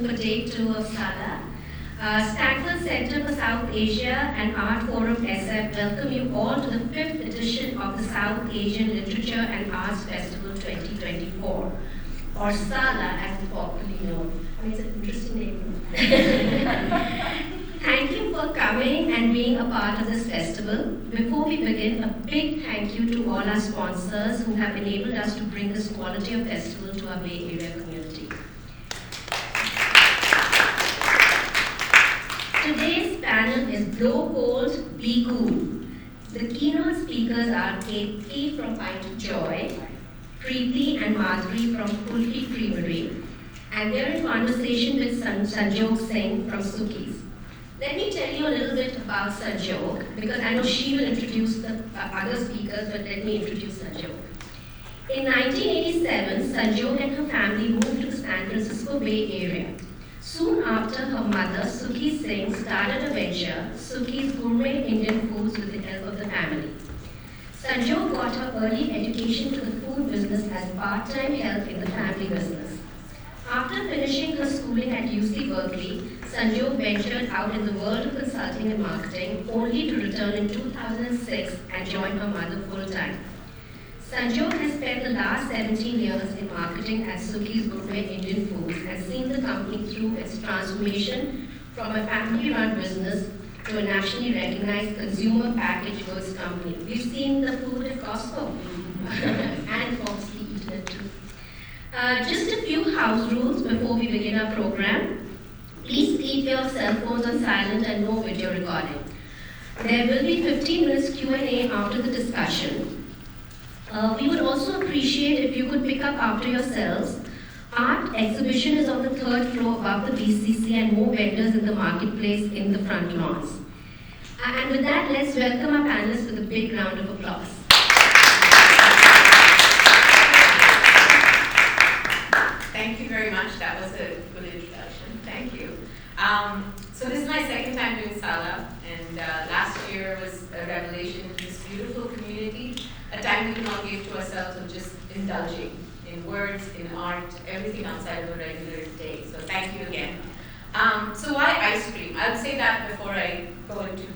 for day 2 of SALA. Stanford Center for South Asia and Art Forum SF welcome you all to the 5th edition of the South Asian Literature and Arts Festival 2024, or SALA as it's popularly known. I mean, it's an interesting name. Thank you for coming and being a part of this festival. Before we begin, a big thank you to all our sponsors who have enabled us to bring this quality of festival to our Bay Area community. Today's panel is Blow Cold, Be Cool. The keynote speakers are Ketki from Pint of Joy, Preeti and Madhuri from Kulfi Creamery, and they're in conversation with Sanjog Singh from Suki's. Let me tell you a little bit about Sanjog, because I know she will introduce the other speakers, but let me introduce Sanjog. In 1987, Sanjog and her family moved to the San Francisco Bay Area. Soon after, her mother, Suki Singh, started a venture, Suki's Gourmet Indian Foods, with the help of the family. Sanjog got her early education to the food business as part-time help in the family business. After finishing her schooling at UC Berkeley, Sanjog ventured out in the world of consulting and marketing, only to return in 2006 and join her mother full-time. Sanjog has spent the last 17 years in marketing at Suki's Gourmet Indian Foods and seen the company through its transformation from a family-run business to a nationally recognized consumer packaged goods company. We've seen the food at Costco and obviously eaten it too. Just a few house rules before we begin our program. Please keep your cell phones on silent and no video recording. There will be 15 minutes Q&A after the discussion. We would also appreciate if you could pick up after yourselves. Art exhibition is on the 3rd floor above the BCC and more vendors in the marketplace in the front lawns. And with that, let's welcome our panelists with a big round of applause. Thank you very much. That was a good introduction. Thank you. So this is my second time doing SALA, and last year was a revelation to this beautiful community, a time we can all give to ourselves of just indulging in words, in art, everything outside of a regular day. So thank you again. So why ice cream? I'll say that before I go into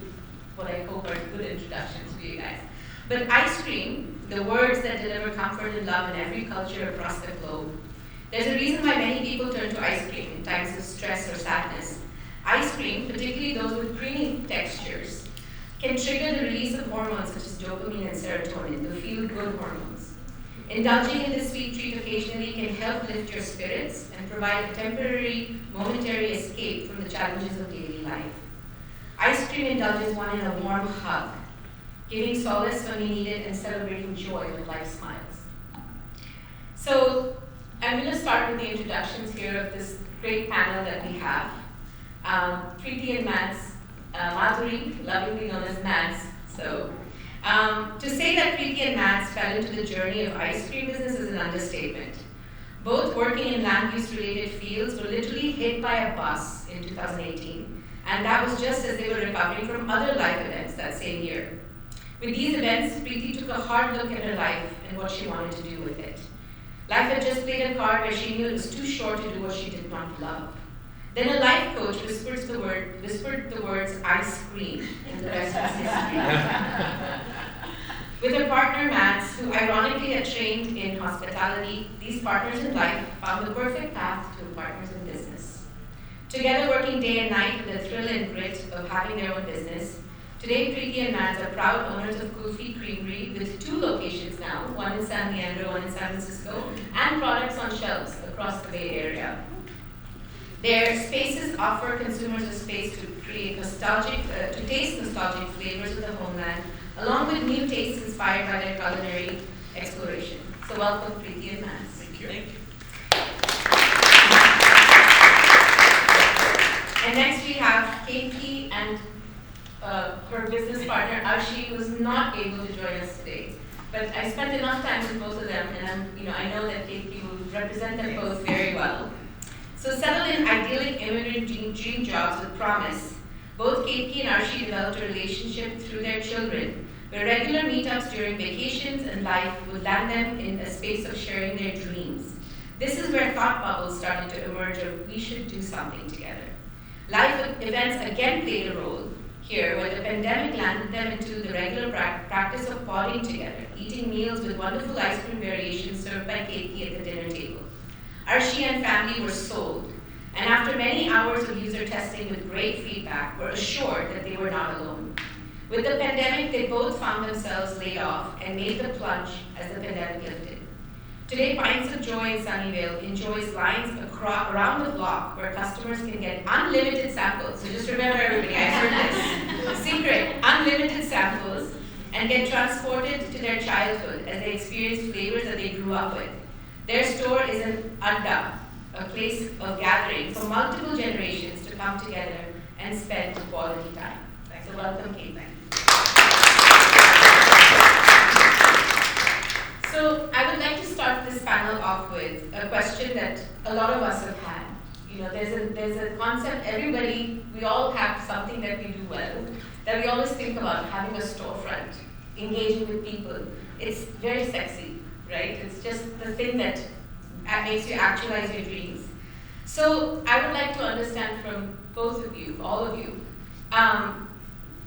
what I hope are good introductions for you guys. But ice cream, the words that deliver comfort and love in every culture across the globe. There's a reason why many people turn to ice cream in times of stress or sadness. Ice cream, particularly those with creamy textures, can trigger the release of hormones such as dopamine and serotonin, the feel-good hormones. Indulging in this sweet treat occasionally can help lift your spirits and provide a temporary, momentary escape from the challenges of daily life. Ice cream indulges one in a warm hug, giving solace when we need it and celebrating joy when life smiles. So, I'm going to start with the introductions here of this great panel that we have. Preeti and Mads, Madhuri, lovingly known as Mads. So, to say that Preeti and Mads fell into the journey of ice cream business is an understatement. Both working in land use related fields were literally hit by a bus in 2018, and that was just as they were recovering from other life events that same year. With these events, Preeti took a hard look at her life and what she wanted to do with it. Life had just played a card where she knew it was too short to do what she did not love. Then a life coach whispered the words ice cream, and the rest was history. With her partner Mads, who ironically had trained in hospitality, these partners in life found the perfect path to partners in business. Together working day and night with the thrill and grit of having their own business, today Preeti and Mads are proud owners of Kulfi Creamery with 2 locations now, one in San Leandro, one in San Francisco, and products on shelves across the Bay Area. Their spaces offer consumers a space to create to taste nostalgic flavors of the homeland, along with new tastes inspired by their culinary exploration. So welcome, Preeti and Mads. Thank you. Thank you. And next we have Ketki and her business partner Arshi, who was not able to join us today. But I spent enough time with both of them, and I know that Ketki will represent them both very well. So settled in idyllic immigrant dream jobs with promise, both Ketki and Arshi developed a relationship through their children, where regular meetups during vacations and life would land them in a space of sharing their dreams. This is where thought bubbles started to emerge of we should do something together. Life events again played a role here when the pandemic landed them into the regular practice of podding together, eating meals with wonderful ice cream variations served by Ketki at the dinner table. Arshi and family were sold, and after many hours of user testing with great feedback, were assured that they were not alone. With the pandemic, they both found themselves laid off and made the plunge as the pandemic lifted. Today, Pints of Joy in Sunnyvale enjoys lines around the block where customers can get unlimited samples. So just remember everybody, I heard this. Secret, unlimited samples, and get transported to their childhood as they experience flavors that they grew up with. Their store is an adda, a place of gathering for multiple generations to come together and spend quality time. So welcome, Kate. So I would like to start this panel off with a question that a lot of us have had. You know, there's a concept, we all have something that we do well, that we always think about, having a storefront, engaging with people. It's very sexy, right? It's just the thing that makes you actualize your dreams. So I would like to understand from both of you, all of you,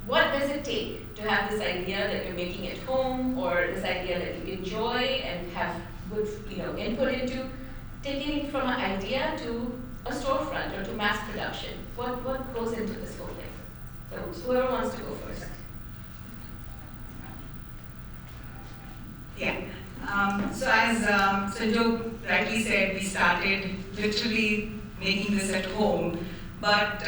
what does it take to have this idea that you're making at home, or this idea that you enjoy and have good, input into, taking it from an idea to a storefront or to mass production? What goes into this whole thing? So whoever wants to go first. Yeah. So as Sanjog rightly said, we started literally making this at home. But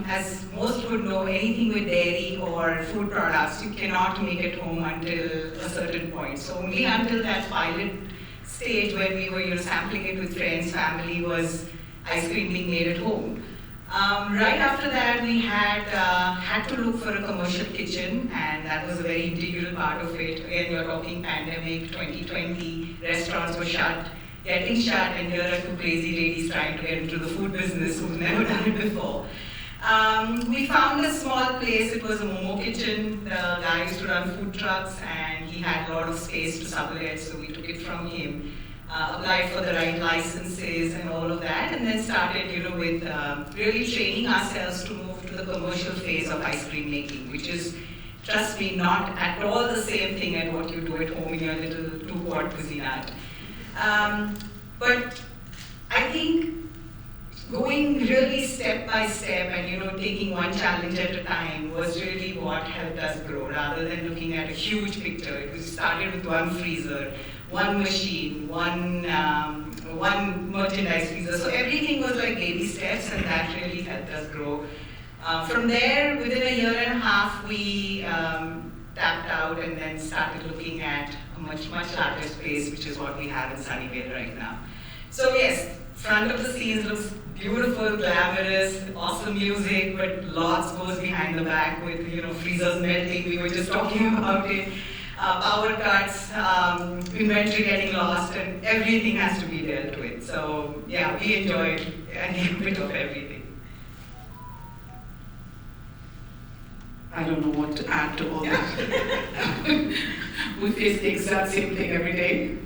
as most would know, anything with dairy or food products, you cannot make at home until a certain point. So only until that pilot stage when we were sampling it with friends, family, was ice cream being made at home. Right after that, we had to look for a commercial kitchen, and that was a very integral part of it. Again, you're talking pandemic, 2020, restaurants were getting shut, and here are two crazy ladies trying to get into the food business who've never done it before. We found a small place. It was a Momo kitchen. The guy used to run food trucks, and he had a lot of space to sublet, so we took it from him. Applied for the right licenses and all of that, and then started, with really training ourselves to move to the commercial phase of ice cream making, which is, trust me, not at all the same thing as what you do at home in your little two-quart Cuisinart. But I think going really step by step and taking one challenge at a time was really what helped us grow, rather than looking at a huge picture. It started with one freezer, one machine, one merchandise freezer. So everything was like baby steps, and that really helped us grow. From there, within a year and a half, we tapped out and then started looking at a much larger space, which is what we have in Sunnyvale right now. So yes, front of the scenes looks beautiful, glamorous, awesome music, but lots goes behind the back with freezers melting. We were just talking about it. Power cuts, inventory getting lost, and everything has to be dealt with. So yeah, we enjoyed a little bit of everything. I don't know what to add to all that. We face the exact same thing every day.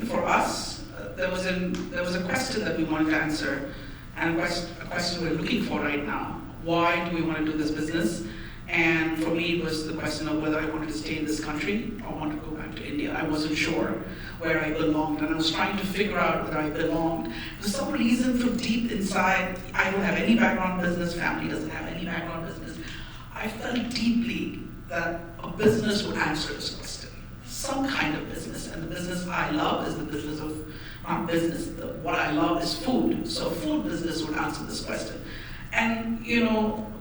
For us, there was a question that we wanted to answer, and a question we're looking for right now. Why do we want to do this business? And for me, it was the question of whether I wanted to stay in this country or want to go back to India. I wasn't sure where I belonged, and I was trying to figure out whether I belonged. For some reason, from deep inside, I don't have any background in business, family doesn't have any background in business. I felt deeply that a business would answer this question. Some kind of business, and the business I love is the business of, not business, what I love is food. So food business would answer this question. And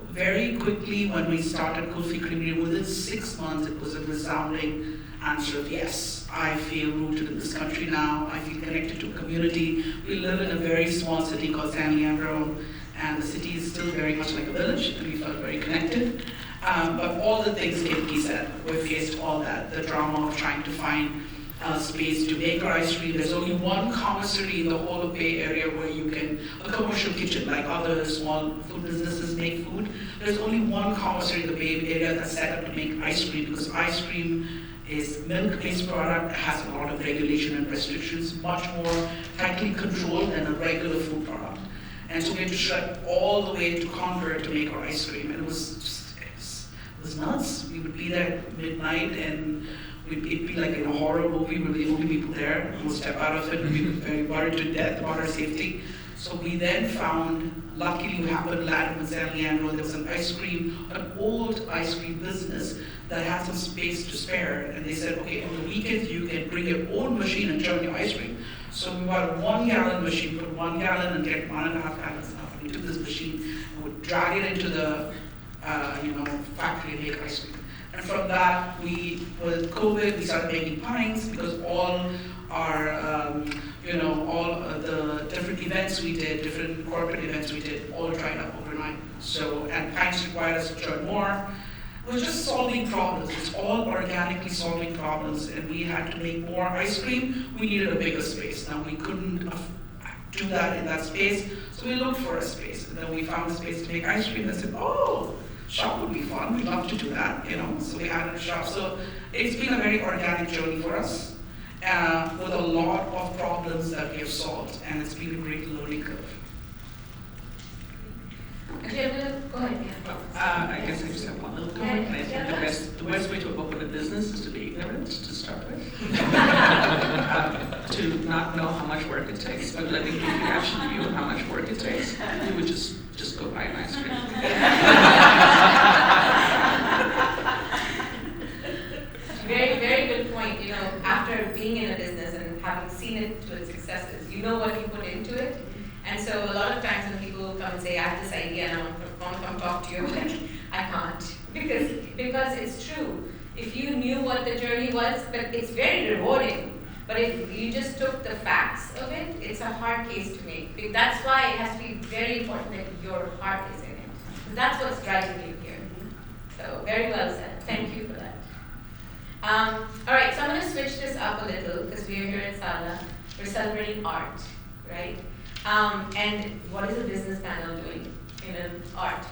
very quickly when we started Kulfi Creamery, within 6 months it was a resounding answer of yes, I feel rooted in this country now, I feel connected to a community. We live in a very small city called San Leandro, and the city is still very much like a village, and we felt very connected. But all the things Ketki said, we faced all that, the drama of trying to find space to make our ice cream. There's only one commissary in the whole of Bay Area where you can, a commercial kitchen, like other small food businesses make food. There's only one commissary in the Bay Area that's set up to make ice cream, because ice cream is milk-based product has a lot of regulation and restrictions, much more tightly controlled than a regular food product. And so we had to shut all the way to Concord to make our ice cream, and it was nuts. We would be there at midnight, and it'd be like in a horror movie. We're the only people there. We'll step out of it. We were very worried to death about our safety. So we then found, luckily we happened to land in San Leandro. There was an old ice cream business that had some space to spare. And they said, okay, on the weekends you can bring your own machine and churn your ice cream. So we bought a 1 gallon machine, put 1 gallon and get 1.5 gallons out. We took this machine and would drag it into the factory and make ice cream. And from that, with COVID, we started making pints because all the different events we did, different corporate events we did, all dried up overnight. So, and pints required us to churn more. It was just solving problems. It's all organically solving problems, and we had to make more ice cream. We needed a bigger space. Now we couldn't do that in that space, so we looked for a space, and then we found a space to make ice cream and said, oh, shop would be fun. We'd love to do that, So we added a shop. So it's been a very organic journey for us, with a lot of problems that we have solved, and it's been a great learning curve. Go ahead. I guess I just have one little comment. And I think the best way to open a business is to be ignorant to start with. To not know how much work it takes. But I think if you actually knew how much work it takes, you would just go buy an ice cream. Very, very good point. After being in a business and having seen it to its successes, you know what you put into it. And so a lot of times when people come and say, I have this idea and I want to come talk to you, I'm like, I can't. Because it's true. If you knew what the journey was, but it's very rewarding. But if you just took the facts of it, it's a hard case to make. That's why it has to be very important that your heart is in it. Because that's what's driving you here. So very well said. Thank you for that. All right, so I'm going to switch this up a little because we are here at Sala. We're celebrating art, right? And what is a business panel doing in an art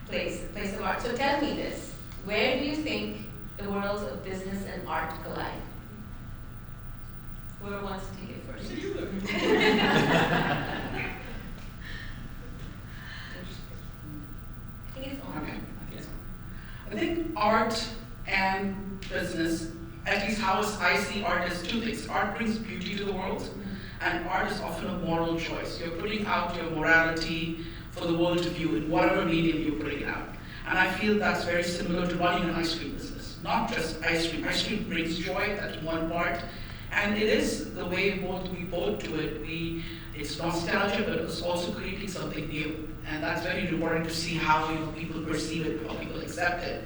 place of art? So tell me this, where do you think the worlds of business and art collide? Whoever wants to take it first. I think it's on. Okay. I think art and business, at least how I see art, is two things. Art brings beauty to the world, and art is often a moral choice. You're putting out your morality for the world to view in whatever medium you're putting it out. And I feel that's very similar to running an ice cream business. Not just ice cream. Ice cream brings joy, that's one part. And it is the way we both do it. It's nostalgia, but it's also creating something new. And that's very rewarding to see how people perceive it, how people accept it.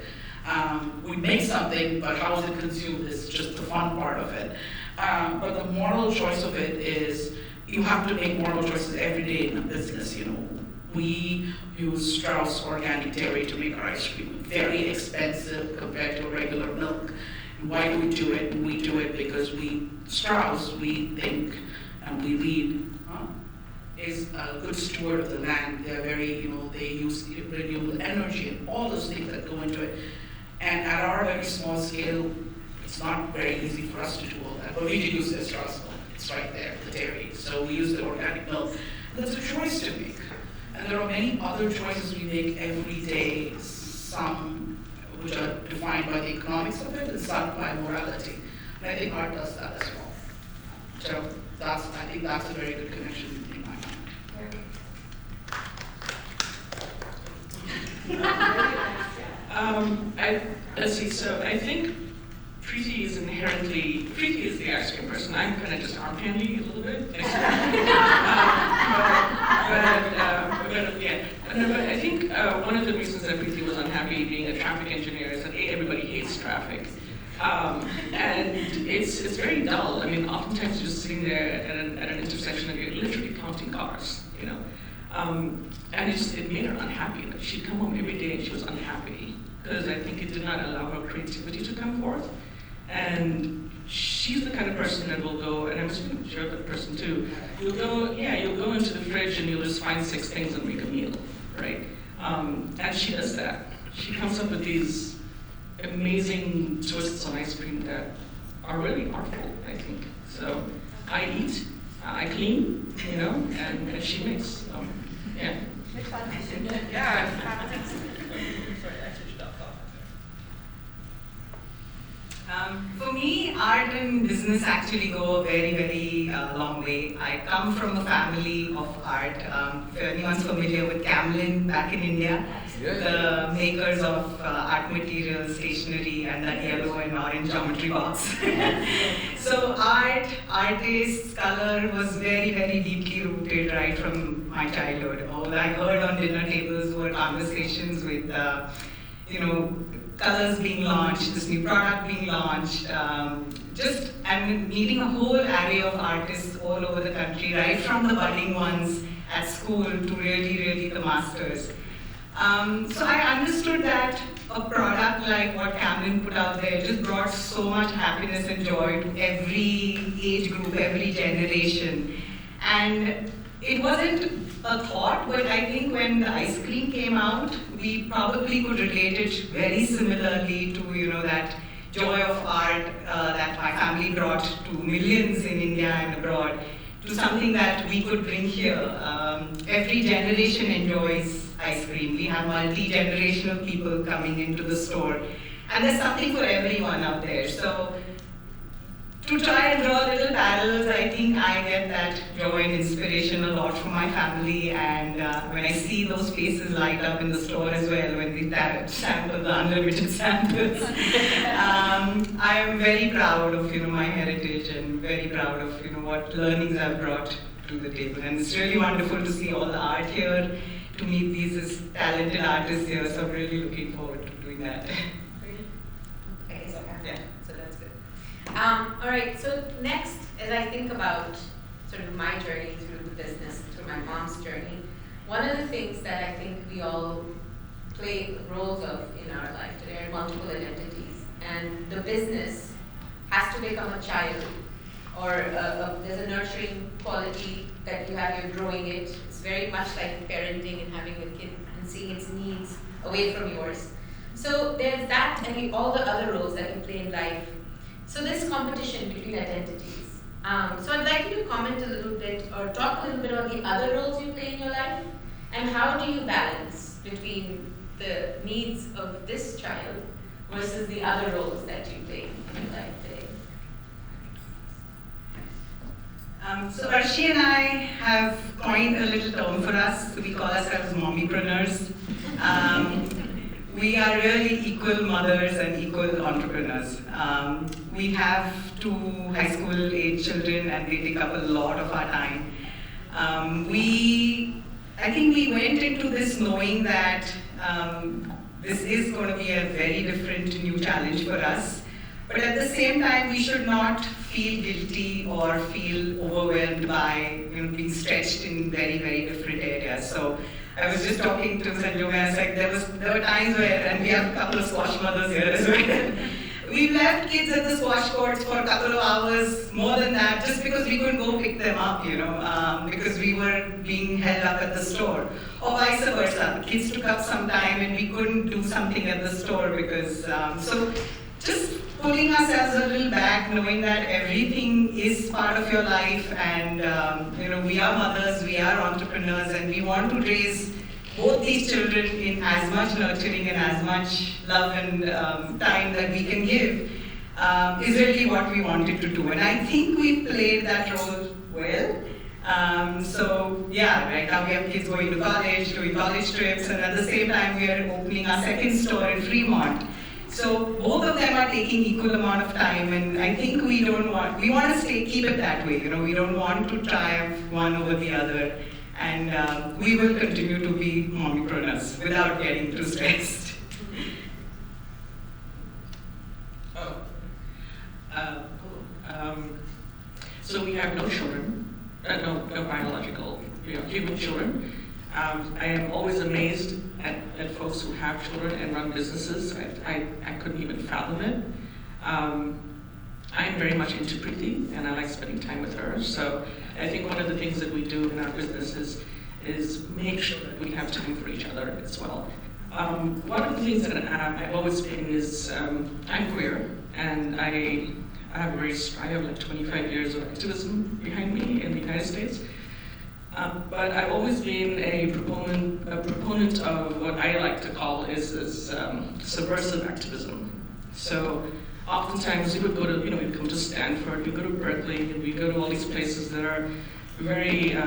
We make something, but how is it consumed is just the fun part of it. But the moral choice of it is you have to make moral choices every day in a business. We use Strauss organic dairy to make our ice cream. Very expensive compared to regular milk. And why do we do it? And we do it because Strauss, we think and we read, is a good steward of the land. They're very, they use renewable energy and all those things that go into it. And at our very small scale, it's not very easy for us to do all that, but we can use the Strauss milk. It's right there, the dairy. So we use the organic milk. That's a choice to make. And there are many other choices we make every day, some which are defined by the economics of it and some by morality. And I think art does that as well. So I think that's a very good connection in my mind. Let's see, so I think Preeti is the ice cream person. I'm kind of just arm candy a little bit. But I think one of the reasons that Preeti was unhappy being a traffic engineer is that everybody hates traffic. And it's very dull. I mean, oftentimes you're just sitting there at an intersection and you're literally counting cars, And it made her unhappy. Like, she'd come home every day and she was unhappy because I think it did not allow her creativity to come forth. And she's the kind of person that will go, and I'm assuming you're the person too, you'll go into the fridge and you'll just find 6 things and make a meal, right? And she does that. She comes up with these amazing twists on ice cream that are really artful, I think. So I eat, I clean, and she makes. Yeah. Yeah. For me, art and business actually go a very, very long way. I come from a family of art. If anyone's familiar with Camlin back in India, the makers of art materials, stationery, and that yellow and orange geometry box. So art, artists, color was very, very deeply rooted right from my childhood. All I heard on dinner tables were conversations with, colors being launched, this new product being launched, and meeting a whole array of artists all over the country, right from the budding ones at school to really, really the masters. So I understood that a product like what Camlin put out there just brought so much happiness and joy to every age group, every generation. And it wasn't a thought, but I think when the ice cream came out, we probably could relate it very similarly to that joy of art that my family brought to millions in India and abroad, to something that we could bring here. Every generation enjoys ice cream. We have multi-generational people coming into the store, and there's something for everyone out there. So to try and draw little parallels, I think I get that joy and inspiration a lot from my family, and when I see those faces light up in the store as well, when we sample the unlimited samples, I am very proud of my heritage and very proud of what learnings I've brought to the table. And it's really wonderful to see all the art here, to meet these talented artists here, so I'm really looking forward to doing that. Okay, so Yeah. that's good. All right, so next, as I think about sort of my journey through the business, through my mom's journey, one of the things that I think we all play roles of in our life today are multiple identities. And the business has to become a child, or there's a nurturing quality that you have, you're growing it. It's very much like parenting and having a kid and seeing its needs away from yours. So there's that and all the other roles that you play in life. So this competition between identities. So I'd like you to comment a little bit or talk a little bit about the other roles you play in your life, and how do you balance between the needs of this child versus the other roles that you play in your life today. So Arshi and I have coined a little term for us. We call ourselves mommypreneurs. We are really equal mothers and equal entrepreneurs. We have 2 high school age children, and they take up a lot of our time. I think we went into this knowing that this is going to be a very different new challenge for us. But at the same time, we should not feel guilty or feel overwhelmed by being stretched in very, very different areas. So I was just talking to Sanjog, and I was like, there were times where, and we have a couple of squash mothers here as well, we left kids at the squash courts for a couple of hours, more than that, just because we couldn't go pick them up, because we were being held up at the store. Or vice versa, the kids took up some time and we couldn't do something at the store because, so just pulling ourselves a little back, knowing that everything is part of your life, and we are mothers, we are entrepreneurs, and we want to raise both these children in as much nurturing and as much love and time that we can give, is really what we wanted to do. And I think we played that role well. So yeah, right now we have kids going to college, doing college trips, and at the same time we are opening our second store in Fremont. So both of them are taking equal amount of time, and I think we want to keep it that way. We don't want to triumph one over the other, and we will continue to be mommypreneurs without getting too stressed. So we have no children, no biological, human children. I am always amazed at folks who have children and run businesses. I couldn't even fathom it. I'm very much into Preeti, and I like spending time with her. So I think one of the things that we do in our business is make sure that we have time for each other as well. One of the things that I've always been is I'm queer, and I have like 25 years of activism behind me in the United States. But I've always been a proponent of what I like to call is subversive activism. So oftentimes we would go to, we'd come to Stanford, we go to Berkeley, and we go to all these places that are very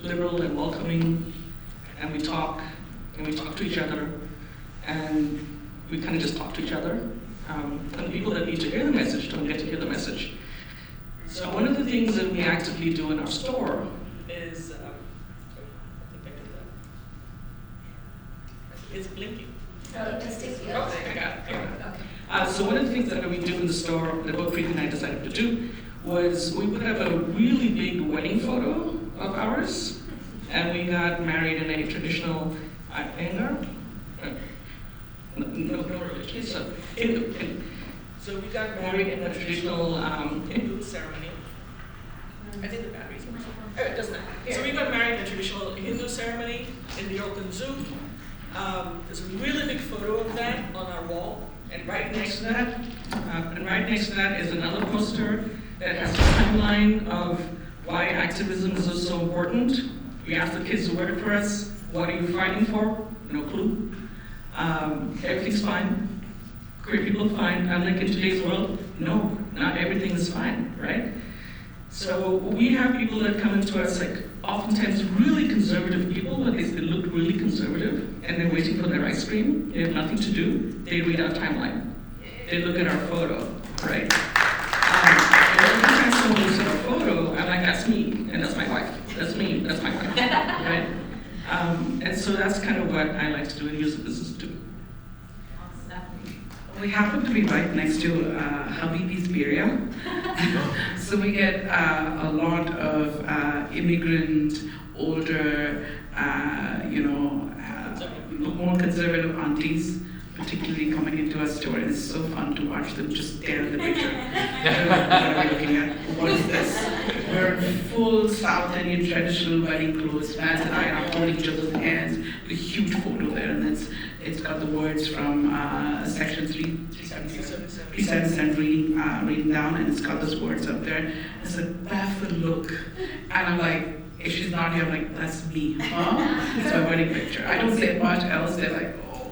liberal and welcoming, and we talk to each other, and we kind of just talk to each other. And the people that need to hear the message don't get to hear the message. So one of the things that we actively do in our store is, I think I did that. It's blinking. Let's take the Okay, I got it. So one of the things that we do in the store that both Preeti and I decided to do was we would have a really big wedding photo of ours, and we got married in a traditional Iyengar. No religion. So Hindu. So we got married in a traditional Hindu ceremony. I think the batteries. Oh, it doesn't matter. So we got married in a traditional Hindu ceremony in the open zoo. There's a really big photo of that on our wall, and right next to that, is another poster that has a timeline of why activism is so important. We asked the kids to work for us. What are you fighting for? No clue. Everything's fine. Queer people are fine. Unlike in today's world, no, not everything is fine, right? So we have people that come into us, like oftentimes really conservative people, but they look really conservative, and they're waiting for their ice cream. They have nothing to do. They read our timeline. They look at our photo, right? Every time someone looks at our photo, I'm like, that's me, and that's my wife. That's me, that's my wife, right? And so that's kind of what I like to do and use the business to do. We happen to be right next to Habibi's Birria. So we get a lot of immigrant, older, more conservative aunties, particularly coming into our store. And it's so fun to watch them just stare at the picture. What are we looking at? What is this? We're in full South Indian traditional wedding clothes. Vance and I are holding each other's hands with a huge photo there, and it's got the words from section 377 reading down, and it's got those words up there. It's a baffled look, and I'm like, if she's not here, I'm like, that's me, huh? It's my wedding picture. I don't say much else. They're like, oh.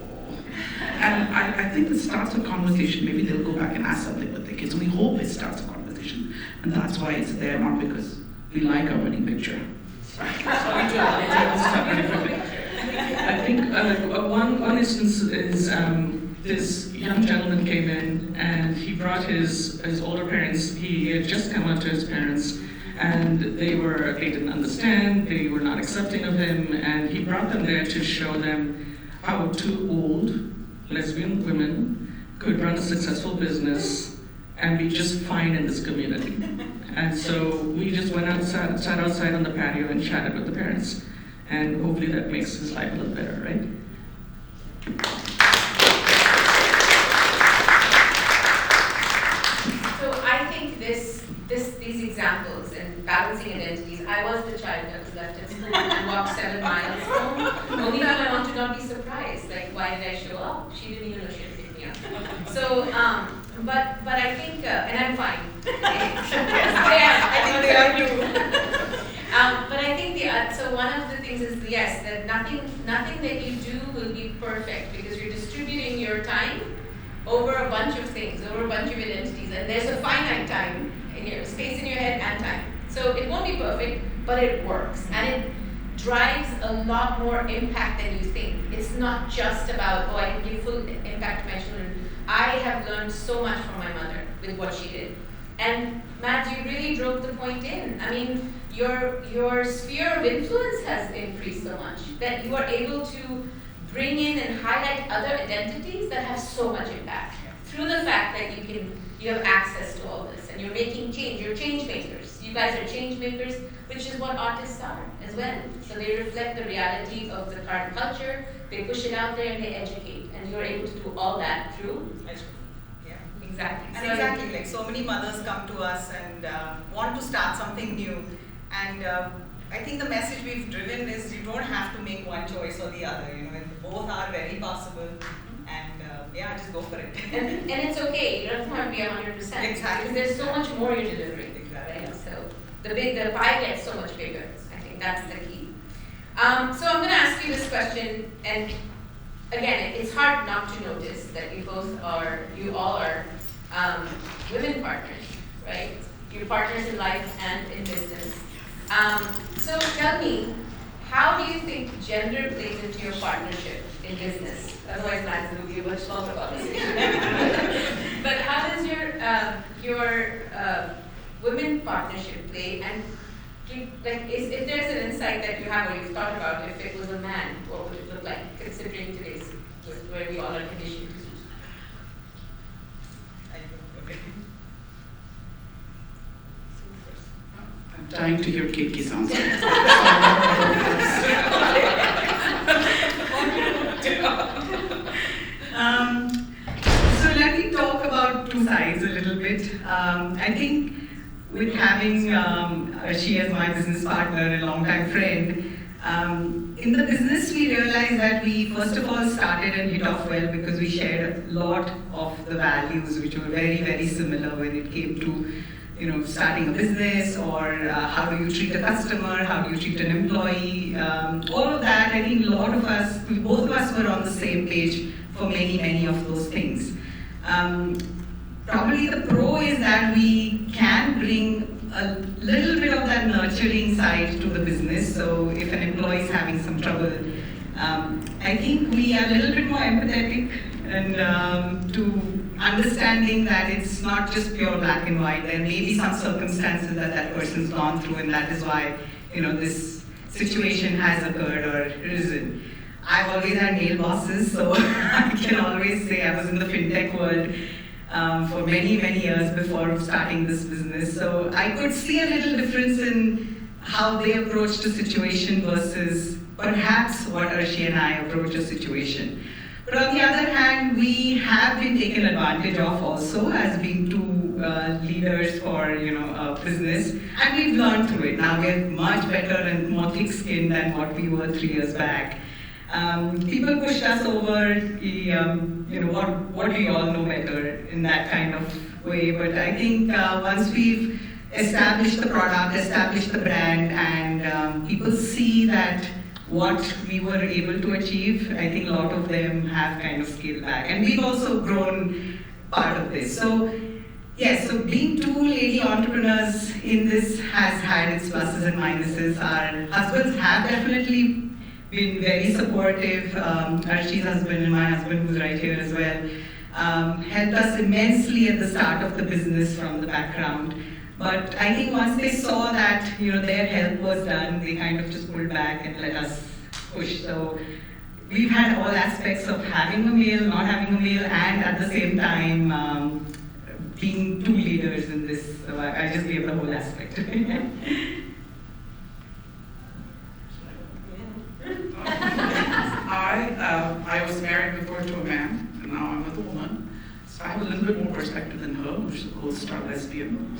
And I think it starts a conversation. Maybe they'll go back and ask something with their kids. We hope it starts a conversation, and that's why it's there, not because we like our wedding picture. I think one instance is this young gentleman came in and he brought his older parents. He had just come out to his parents, and they didn't understand. They were not accepting of him, and he brought them there to show them how two old lesbian women could run a successful business and be just fine in this community. And so we just went outside, sat outside on the patio and chatted with the parents. And hopefully that makes his life a little better, right? So I think these examples and balancing identities. I was the child that was left at school and walked 7 miles home. Only when I want to not be surprised. Like, why did I show up? She didn't even know she had picked me up. So, but I think, and I'm fine. I think they are too. But I think so one of the things is, yes, that nothing that you do will be perfect, because you're distributing your time over a bunch of things, over a bunch of identities, and there's a finite time in your space in your head and time. So it won't be perfect, but it works, and it drives a lot more impact than you think. It's not just about, oh, I can give full impact to my children. I have learned so much from my mother with what she did. And Matt, you really drove the point in. I mean, your sphere of influence has increased so much that you are able to bring in and highlight other identities that have so much impact through the fact that you have access to all this, and you're making change. You're change makers. You guys are change makers, which is what artists are as well. So they reflect the reality of the current culture. They push it out there and they educate, and you're able to do all that through. Exactly. And exactly, like so many mothers come to us and want to start something new. And I think the message we've driven is you don't have to make make one choice or the other. Both are very possible, and yeah, just go for it. And it's okay. You don't have to be 100%. Exactly. Because there's so much more you're delivering. Exactly. Right? So the pie gets so much bigger. I think that's the key. So I'm going to ask you this question, and again, it's hard not to notice that you all are women partners, right? You're partners in life and in business. So tell me, how do you think gender plays into your partnership in business? Otherwise, Matt's going to be much longer about this. But how does your women partnership play? And if there's an insight that you have or you've thought about, if it was a man, what would it look like, considering today's where we all are conditioned to? I'm dying to hear Ketki's answer. So let me talk about two sides a little bit. I think with having she as my business partner, a longtime friend, in the business we realized that we first of all started and hit off well because we shared a lot of the values which were very, very similar when it came to starting a business or how do you treat a customer, how do you treat an employee, all of that. I think both of us were on the same page for many, many of those things. Probably the pro is that we can bring a little bit of that nurturing side to the business. So if an employee is having some trouble, I think we are a little bit more empathetic and to understanding that it's not just pure black and white. There may be some circumstances that person's gone through, and that is why this situation has occurred or arisen. I've always had male bosses, so I can always say I was in the fintech world for many, many years before starting this business. So I could see a little difference in how they approached a situation versus perhaps what Arshi and I approach a situation. But on the other hand, we have been taken advantage of also as being two leaders for a business, and we've learned through it. Now we're much better and more thick-skinned than what we were 3 years back. People pushed us over, what do you all know better in that kind of way. But I think once we've established the product, established the brand, and people see that what we were able to achieve, I think a lot of them have kind of scaled back. And we've also grown part of this. So yes, so being two lady entrepreneurs in this has had its pluses and minuses. Our husbands have definitely been very supportive. Arshi's husband and my husband, who's right here as well, helped us immensely at the start of the business from the background. But I think once they saw that their help was done, they kind of just pulled back and let us push. So we've had all aspects of having a male, not having a male, and at the same time being two leaders in this. So I just gave the whole aspect. I was married before to a man, and now I'm with a woman. So I have a little bit more perspective than her, which is a gold star lesbian.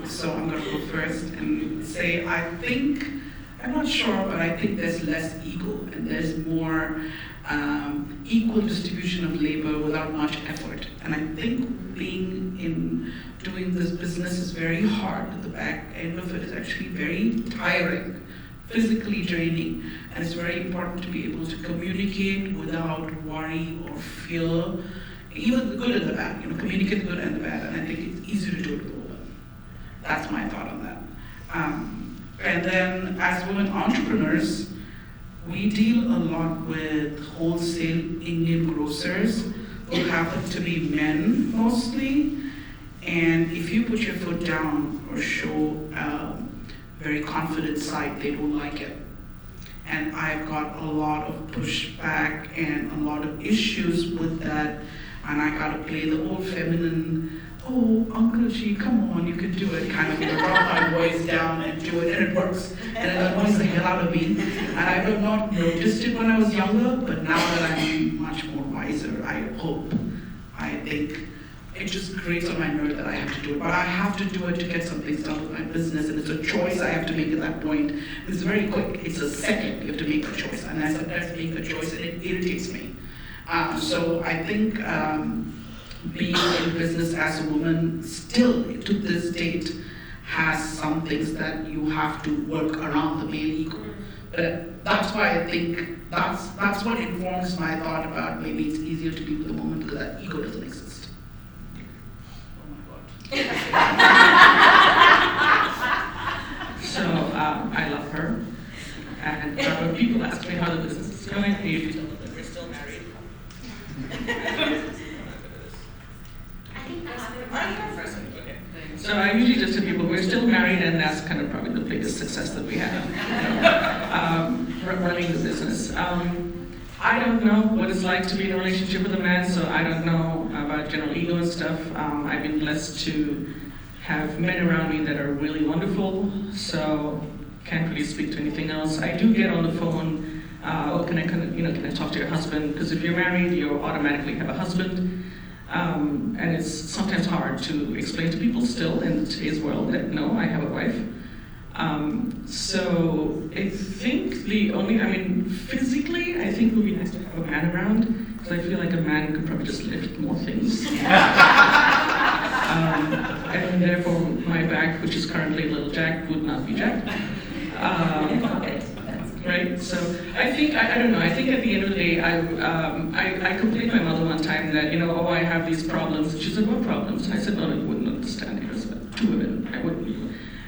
So I'm going to go first and say I'm not sure, but I think there's less ego and there's more equal distribution of labor without much effort. And I think doing this business is very hard. The back end of it is actually very tiring, physically draining, and it's very important to be able to communicate without worry or fear, even the good and the bad, communicate the good and the bad, and I think it's easier to do it with a woman. That's my thought on that. And then as women entrepreneurs, we deal a lot with wholesale Indian grocers who happen to be men mostly, and if you put your foot down or show a very confident side, they don't like it. And I've got a lot of pushback and a lot of issues with that, and I gotta play the old feminine, oh, Uncle G, come on, you can do it, kind of drop my voice down and do it, and it works. And it annoys the hell out of me. And I have not noticed it when I was younger, but now that I'm much more wiser, I think it just grates on my nerve that I have to do it. But I have to do it to get some things done with my business, and it's a choice I have to make at that point. It's very quick. It's a second you have to make a choice, and I sometimes make a choice, and it irritates me. So I think being in business as a woman still to this date has some things that you have to work around the male ego. But that's why I think that's what informs my thought about maybe it's easier to be with a woman because that ego doesn't exist. Oh my God. So I love her, and when people ask me how the business is going, I usually tell them that we're still married. Okay. So I usually just tell people we're still married, and that's kind of probably the biggest success that we have, running the business. I don't know what it's like to be in a relationship with a man, so I don't know about general ego and stuff. I've been blessed to have men around me that are really wonderful, so can't really speak to anything else. I do get on the phone, can I talk to your husband? Because if you're married, you automatically have a husband. And it's sometimes hard to explain to people still in today's world that no, I have a wife. So I think physically, I think it would be nice to have a man around, because I feel like a man could probably just lift more things. And therefore my back, which is currently a little jacked, would not be jacked. Right, so I think, I don't know, I think at the end of the day, I complained to my mother one time that, I have these problems. She said, what problems? And I said, no, you wouldn't understand. It was about 2 women, I wouldn't.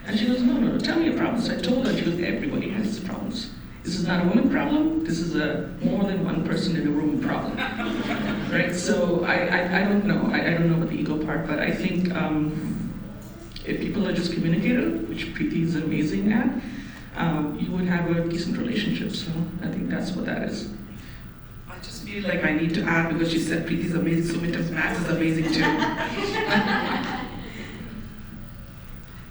And she goes, no, tell me your problems. I told her, she goes, everybody has these problems. This is not a woman problem, this is a more than one person in a room problem. Right, so I don't know, I don't know about the ego part, but I think if people are just communicative, which Preeti is amazing at, you would have a decent relationship, so I think that's what that is. I just feel like I need to add, because she said Preeti is amazing, so Sumita's math is amazing too.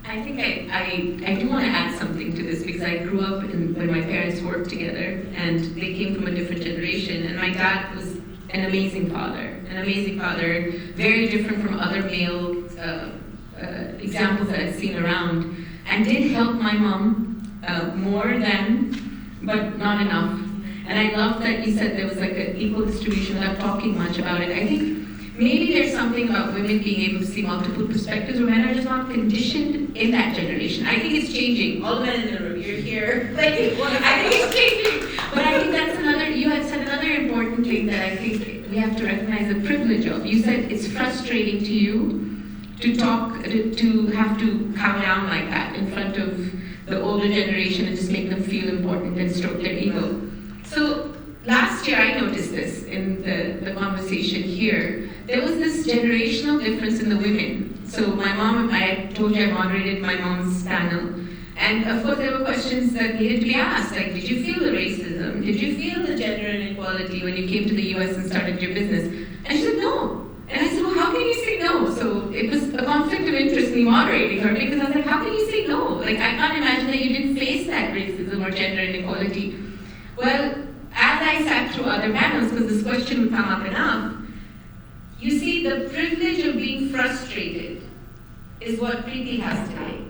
I think I do want to add something to this, because I grew up when my parents worked together, and they came from a different generation, and my dad was an amazing father, very different from other male examples that I've seen around, and did help my mom more than, but not enough. And I love that you said there was like an equal distribution without talking much about it. I think maybe there's something about women being able to see multiple perspectives, where men are just not conditioned in that generation. I think it's changing. All the men in the room, you're here. I think it's changing. But I think that's you had said another important thing that I think we have to recognize the privilege of. You said it's frustrating to you to have to cow down like that in front of the older generation and just make them feel important and stroke their ego. So last year I noticed this in the conversation here. There was this generational difference in the women. So my mom, I told you I moderated my mom's panel, and of course there were questions that needed to be asked, like did you feel the racism? Did you feel the gender inequality when you came to the US and started your business? And she said no. And I said, well, how can you say no? So it was a conflict of interest me moderating her, because I was like, how can you say no? Like, I can't imagine that you didn't face that racism or gender inequality. Well, as I sat through other panels, because this question would come up enough, you see, the privilege of being frustrated is what Preeti has today.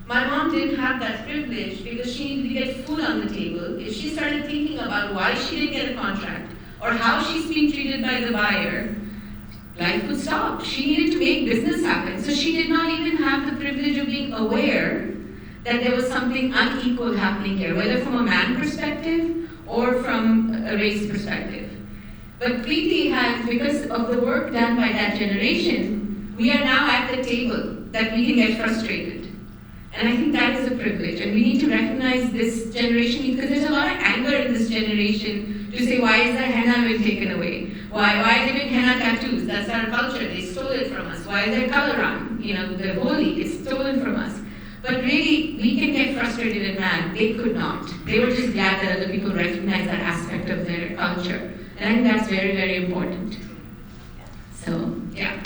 My mom didn't have that privilege because she needed to get food on the table. If she started thinking about why she didn't get a contract or how she's being treated by the buyer, life would stop. She needed to make business happen. So she did not even have the privilege of being aware that there was something unequal happening here, whether from a man perspective or from a race perspective. But Preeti has, because of the work done by that generation, we are now at the table that we can get frustrated. And I think that is a privilege. And we need to recognize this generation, because there's a lot of anger in this generation to say, why is the henna been taken away? Why are they doing henna tattoos? That's our culture. They stole it from us. Why is there color on? The Holi, it's stolen from us. But really, we can get frustrated and mad. They could not. They were just glad that other people recognize that aspect of their culture. And I think that's very, very important. So, yeah.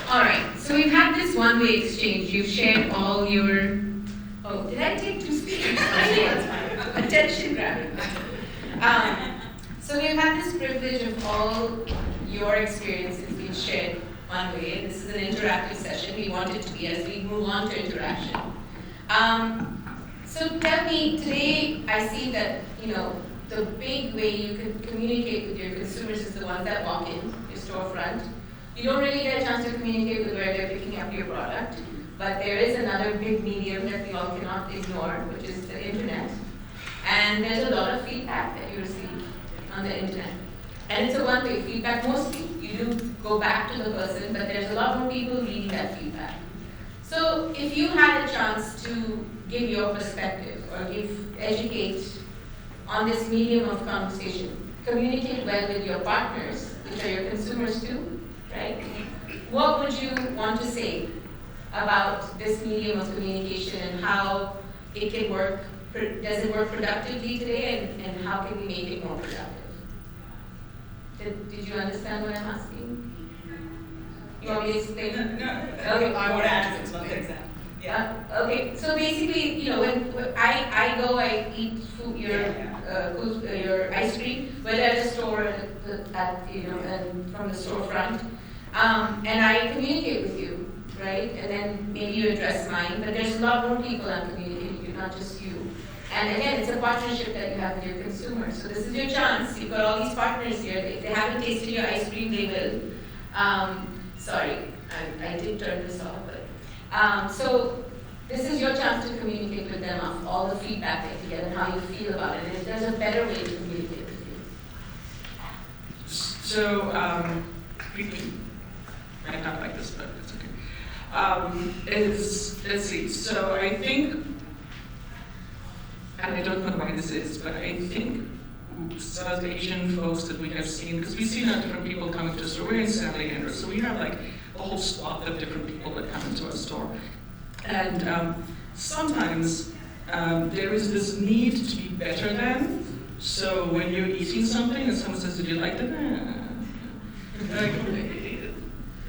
All right, so we've had this one-way exchange. You've shared all your... Oh, did I take 2 speakers? Attention grabbing. So we've had this privilege of all your experiences being shared one way. This is an interactive session. We want it to be as we move on to interaction. So tell me, today I see that, the big way you can communicate with your consumers is the ones that walk in your storefront. You don't really get a chance to communicate with where they're picking up your product, but there is another big medium that we all cannot ignore, which is the internet. And there's a lot of feedback that you receive on the internet. And it's a one-way feedback mostly. You do go back to the person, but there's a lot more people reading that feedback. So if you had a chance to give your perspective or educate on this medium of conversation, communicate well with your partners, which are your consumers too, right? What would you want to say about this medium of communication and how it can work? Does it work productively today, and how can we make it more productive? Did you understand what I'm asking? You want me to explain? No. Okay. I would add to another example. Yeah. Okay, so basically, when I go, I eat food, your ice cream, whether at a store, and from the storefront, and I communicate with you, right? And then maybe you address mine, but there's a lot more people I'm communicating with, not just you. And again, it's a partnership that you have with your consumers. So this is your chance. You've got all these partners here. If they haven't tasted your ice cream, they will. Sorry, I did turn this off, but so this is your chance to communicate with them of all the feedback that you get and how you feel about it. And if there's a better way to communicate with you. So, we might not like this, but it's okay. Let's see. So I think, and I don't know why this is, but I think South Asian folks that we have seen, because we've seen different people coming to the store. We're in San Leandro, so we have like a whole swath of different people that come into our store. And sometimes there is this need to be better than. So when you're eating something and someone says, "Did you like that?"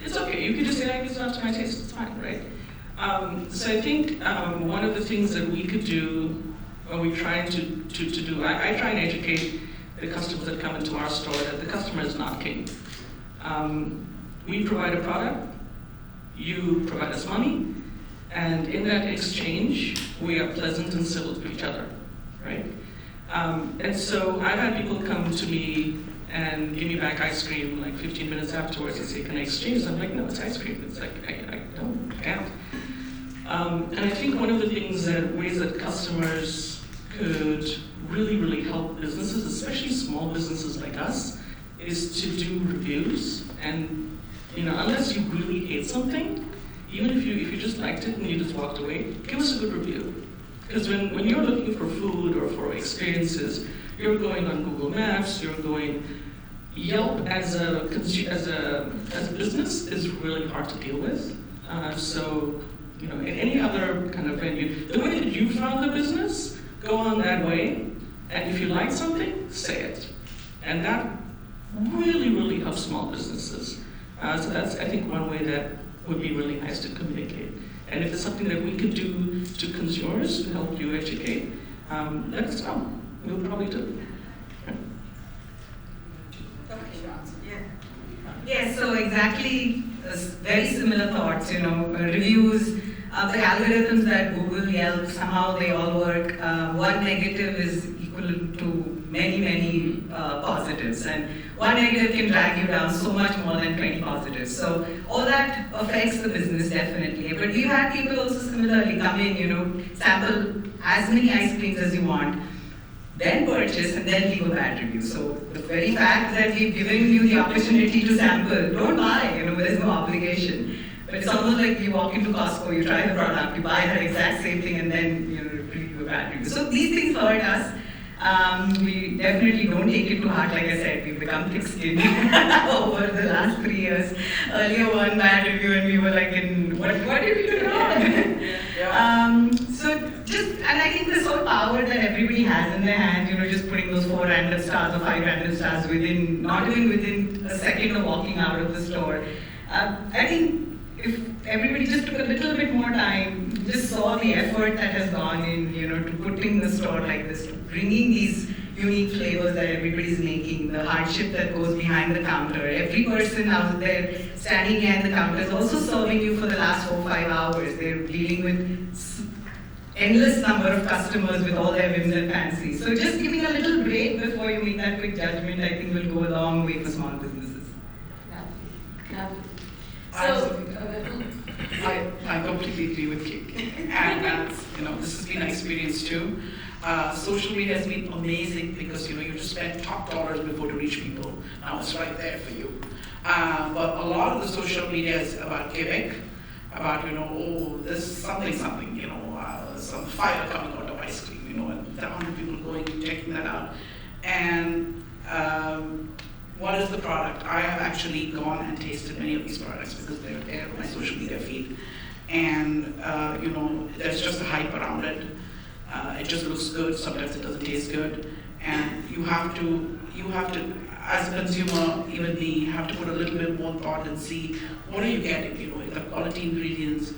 It's okay. You can just say, "It's not to my taste. It's fine," right? So I think one of the things that we could do, or we try to do, I try and educate the customers that come into our store that the customer is not king. We provide a product, you provide us money, and in that exchange, we are pleasant and civil to each other, right? And so I've had people come to me and give me back ice cream like 15 minutes afterwards and say, "Can I exchange?" I'm like, "No, it's ice cream." It's like, I can't. And I think one of the ways that customers could really help businesses, especially small businesses like us, is to do reviews. And unless you really hate something, even if you just liked it and you just walked away, give us a good review. Because when you're looking for food or for experiences, you're going on Google Maps, you're going. Yelp as a business is really hard to deal with. So in any other kind of venue, the way that you found the business, go on that way, and if you like something, say it. And that really helps small businesses. So that's, I think, one way that would be really nice to communicate. And if it's something that we could do to consumers to help you educate, let us know. We'll probably do. Yeah, so exactly, very similar thoughts, reviews, the algorithms that Google, Yelp, somehow they all work. One negative is equal to many positives, and one negative can drag you down so much more than 20 positives. So all that affects the business definitely. But we've had people also similarly come in, sample as many ice creams as you want, then purchase and then leave a bad review. So the very fact that we've given you the opportunity to sample, don't buy, there's no obligation. But it's almost like you walk into Costco, you try the product, you buy that exact same thing and then leave a bad review. So these things hurt us. We definitely don't take it to heart. Like I said, we've become thick-skinned over the last 3 years. Earlier one bad review and we were like, what did we do wrong? And I think this whole power that everybody has in their hand, just putting those 4 random stars or 5 random stars not even within a second of walking out of the store. I think if everybody just took a little bit more time, just saw the effort that has gone in, to putting the store like this, to bringing these unique flavors that everybody's making, the hardship that goes behind the counter. Every person out there standing behind the counter is also serving you for the last 4 or 5 hours. They're dealing with endless number of customers with all their whims and fancies. So just giving a little break before you make that quick judgment, I think will go a long way for small businesses. I completely agree with Kate. And that's, this has been an experience too. Social media has been amazing because, you just spend top dollars before to reach people. Now it's right there for you. But a lot of the social media is about gimmick, about, there's something, some fire coming out of ice cream, and there are 100 people going and checking that out. And what is the product? I have actually gone and tasted many of these products because they're there on my social media feed. And, there's just a hype around it. It just looks good, sometimes it doesn't taste good. And you have to, as a consumer, even me, have to put a little bit more thought and see what are you getting, the quality ingredients,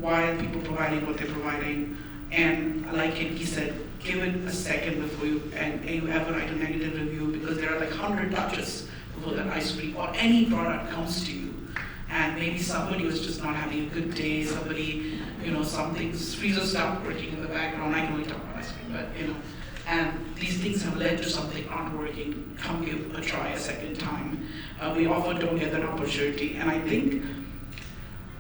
why are people providing what they're providing. And like he said, give it a second before you ever write a negative review, because there are like 100 touches before that ice cream or any product comes to you. And maybe somebody was just not having a good day, somebody, something's freezer stopped working in the background. I can only talk about ice cream, but and these things have led to something not working. Come give a try a second time. We often don't get that opportunity. And I think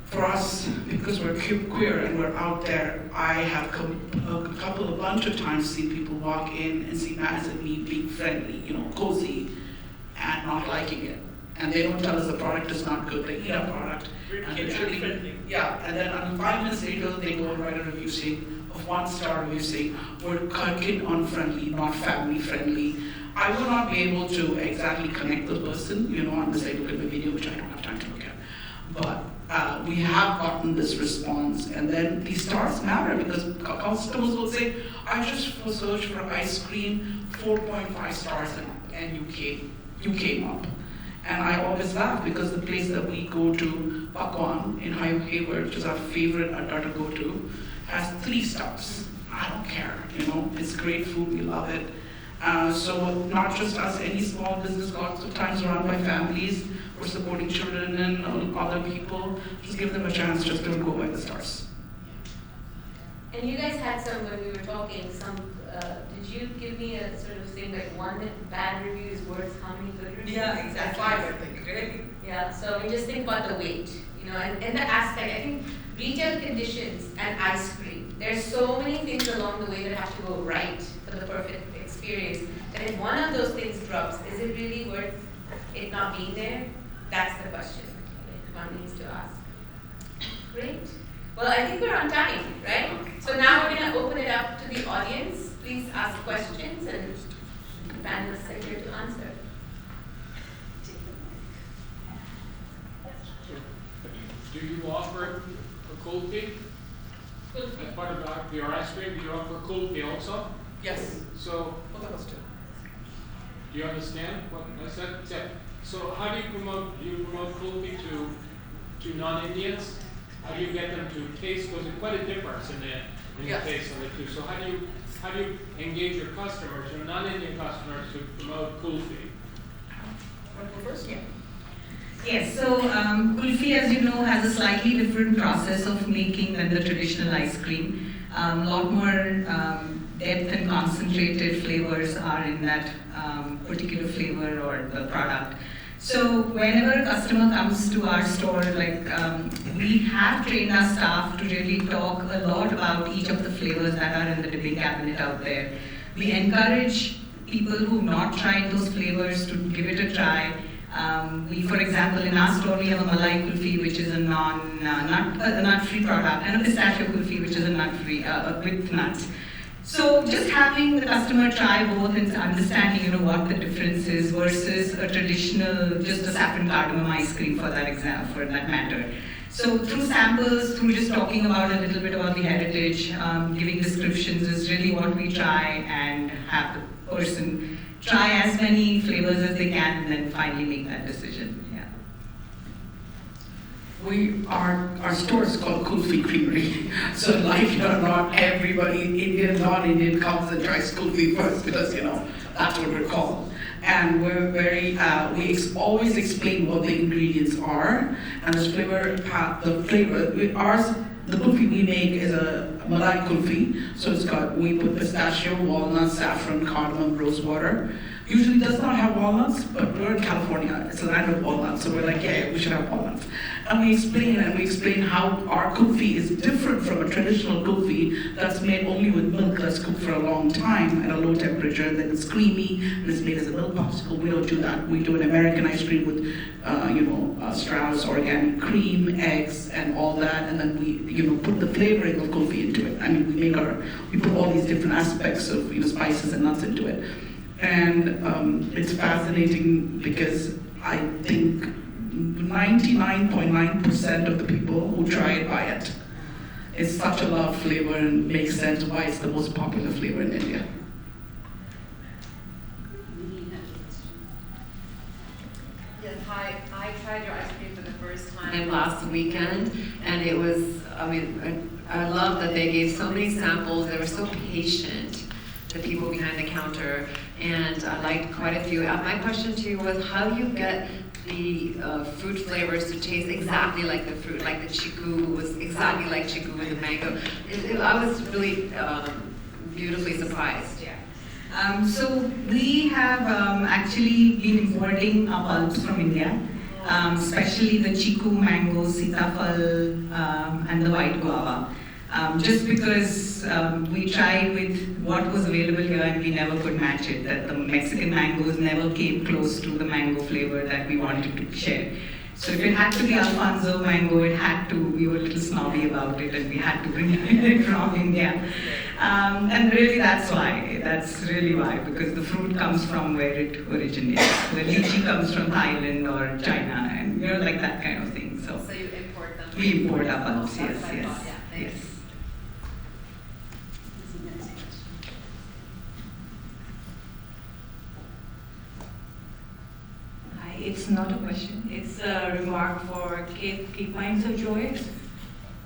for us, because we're queer and we're out there, I have a bunch of times seen people walk in and see Maz and me being friendly, cozy, and not liking it. And they don't tell us the product is not good. They eat our product. Yeah, and then 5 minutes later, they go and write a review saying, of 1-star review saying, we're kid unfriendly, not family friendly. I will not be able to exactly connect the person, unless I look at my video, which I don't have time to look at. But we have gotten this response, and then these stars matter because customers will say, I just searched for ice cream, 4.5 stars, and you came up. And I always laugh because the place that we go to, Pakwan in Hayward, which is our favorite adda to go to, has 3 stars. I don't care, it's great food, we love it. So not just us, any small business, lots of times run by families, we're supporting children and other people. Just give them a chance, just don't go by the stars. And you guys had some, when we were talking, did you give me a sort of thing like one bad review is worth how many good reviews? Yeah, exactly. 5, I think, really. Yeah, so just think about the weight, and the aspect, I think retail conditions and ice cream, there's so many things along the way that have to go right for the perfect experience. And if one of those things drops, is it really worth it not being there? That's the question one needs to ask. Great. Well, I think we're on time, right? So now we're going to open it up to the audience. Please ask questions, and the panelists are here to answer. Do you offer a cold tea? As part of your ice cream, do you offer a cold tea also? Yes. So, Both of us do. do you understand what I said? Yeah. So how do you promote cold tea to non-Indians? How do you get them to taste? Because there's quite a difference in the taste of the two. So how do you engage your customers, your non-Indian customers, to promote kulfi? Want to go first? Yeah. Yes, so kulfi, as you know, has a slightly different process of making than the traditional ice cream. A lot more depth and concentrated flavors are in that particular flavor or the product. So whenever a customer comes to our store, we have trained our staff to really talk a lot about each of the flavors that are in the dipping cabinet out there. We encourage people who've not tried those flavors to give it a try. For example, in our store, we have a Malai Kulfi, which is a nut-free product, and a pistachio Kulfi, which is a nut-free, with nuts. So just having the customer try both and understanding, what the difference is versus a traditional, just a saffron cardamom ice cream for that matter. So through samples, through just talking about a little bit about the heritage, giving descriptions is really what we try, and have the person try as many flavors as they can and then finally make that decision. Our store is called Kulfi Creamery. So like it or not, everybody, Indian, non-Indian, comes and tries kulfi first because that's what we're called. And we're very, always explain what the ingredients are and the flavor. Ours, the kulfi we make is a Malai kulfi. So we put pistachio, walnut, saffron, cardamom, rose water. Usually does not have walnuts, but we're in California. It's a land of walnuts, so we're like, yeah, we should have walnuts. And we explain how our kulfi is different from a traditional kulfi that's made only with milk that's cooked for a long time at a low temperature, then it's creamy and it's made as a milk popsicle. We don't do that. We do an American ice cream with, Strauss organic cream, eggs, and all that, and then we, put the flavoring of kulfi into it. I mean, we put all these different aspects of, spices and nuts into it. And it's fascinating because I think 99.9% of the people who try it buy it. It's such a loved flavor and makes sense why it's the most popular flavor in India. Yes, hi. I tried your ice cream for the first time last weekend, and it was, I love that they gave so many samples. They were so patient, the people behind the counter, and I liked quite a few. My question to you was, how do you get the fruit flavors to taste exactly like the fruit, like the chiku was exactly like chiku with the mango? I was really beautifully surprised. Yeah. So we have actually been importing our pulps from India, especially the chiku, mango, sitafal, and the white guava. Just because we tried with what was available here and we never could match it, that the Mexican mangoes never came close to the mango flavor that we wanted to share. So if it had to be Alfonso mango, we were a little snobby about it and we had to bring it from India. And really that's really why, because the fruit comes from where it originates. The lychee comes from Thailand or China and like that kind of thing. So you import them? We import our pulps, yes. Yes. It's not a question, it's a remark for Keep Minds of Joy.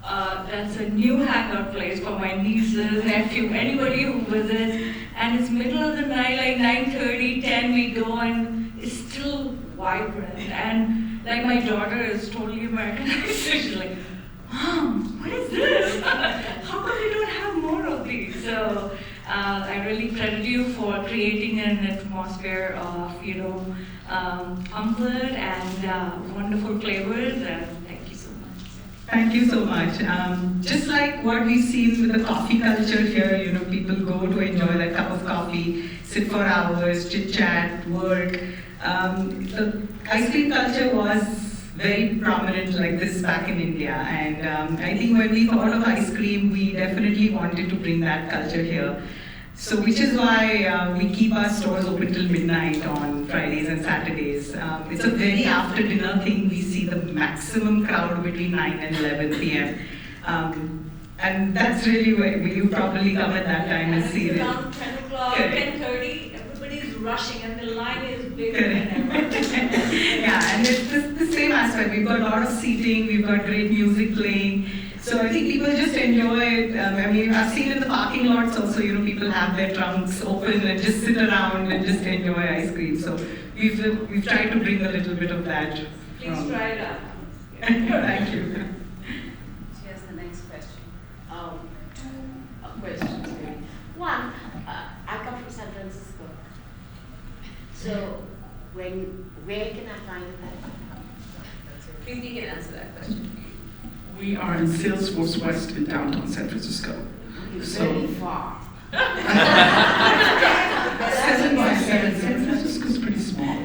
That's a new hangout place for my nieces, nephew, anybody who visits. And it's middle of the night, like 9:30, 10, we go and it's still vibrant. And like my daughter is totally Americanized, she's like, Mom, what is this? How come we don't have more of these? So I really credit you for creating an atmosphere of, comfort and wonderful flavors, and thank you so much. Thank you so much. Just like what we've seen with the coffee culture here, people go to enjoy that cup of coffee, sit for hours, chit chat, work. The ice cream culture was very prominent like this back in India, and I think when we thought of ice cream, we definitely wanted to bring that culture here. So which is why we keep our stores open till midnight on Fridays and Saturdays. It's a very after dinner thing. We see the maximum crowd between 9 and 11 p.m. And that's really where you probably come at that time and see it. Around 10 o'clock, 10:30, everybody's rushing and the line is bigger than ever. Yeah, and it's the same aspect. We've got a lot of seating, we've got great music playing. So I think people just enjoy it. I've seen in the parking lots also, people have their trunks open and just sit around and just enjoy ice cream. So we've tried to bring a little bit of that. Please try it out. Thank you. Here's the next question. Two questions maybe. One, I come from San Francisco. So where can I find it? Preeti can answer that question. We are in Salesforce West in downtown San Francisco. Very far. 7 by 7. San Francisco is pretty small,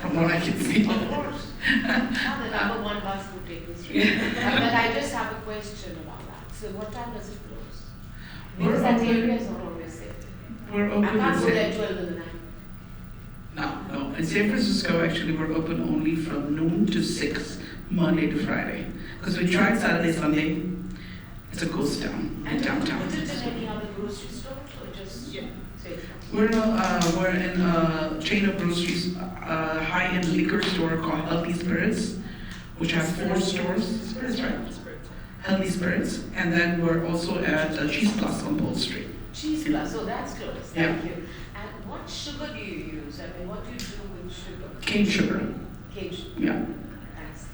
from what I can see. Of course. The number one bus would take me straight. But I just have a question about that. So what time does it close? Because that area is not always safe. We're open. I can't go there 12 in the night. No. In San Francisco, actually, we're open only from noon to 6, Monday to Friday. Because we tried Saturday, Sunday. It's a ghost town in downtown. Is it in any other grocery stores or just safe? We're in a chain of groceries, high-end liquor store called Healthy Spirits, which have 4 stores. Spirits, right? Healthy Spirits. And then we're also at Cheese Plus on Pole Street. Cheese Plus, oh, that's close. Yeah. Thank you. And what sugar do you use? I mean, what do you do with sugar? Cane sugar. Cane sugar. Yeah. Thanks.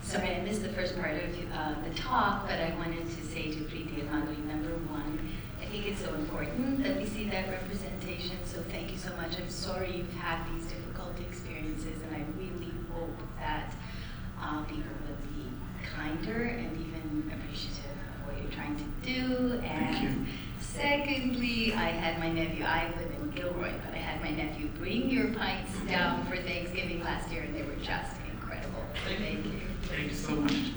Sorry, I missed the first part of the talk, but I wanted to say to Preeti and Madhuri, number one, I think it's so important that we see that representation, so thank you so much. I'm sorry you've had these difficult experiences, and I really hope that people will be kinder and even appreciative of what you're trying to do. And secondly, I had my nephew, I live in Gilroy, but I had my nephew bring your pints down for Thanksgiving last year, and they were just incredible. Thank you. Thank you so much.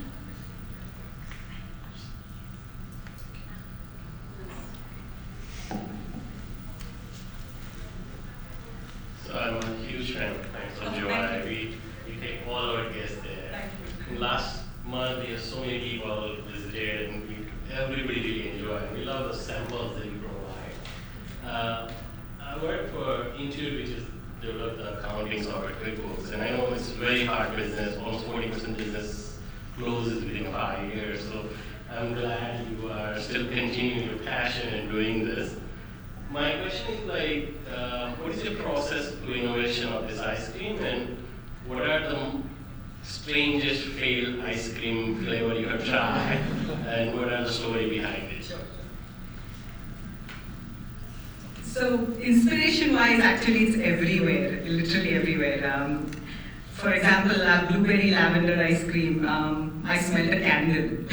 So I'm a huge fan of Pints of Joy. We take all our guests there. Last month we have so many people visited and everybody really enjoyed. We love the samples that you provide. I work for Intuit, which is developed the accounting software QuickBooks, and I know it's a very hard business. Almost 40% business closes within 5 years. So I'm glad you are still continuing your passion and doing this. My question is like, what is your process to innovation of this ice cream, and what are the strangest failed ice cream flavor you have tried, and what are the story behind it? So inspiration-wise, actually it's everywhere, literally everywhere. For example, blueberry lavender ice cream, I smelled a candle.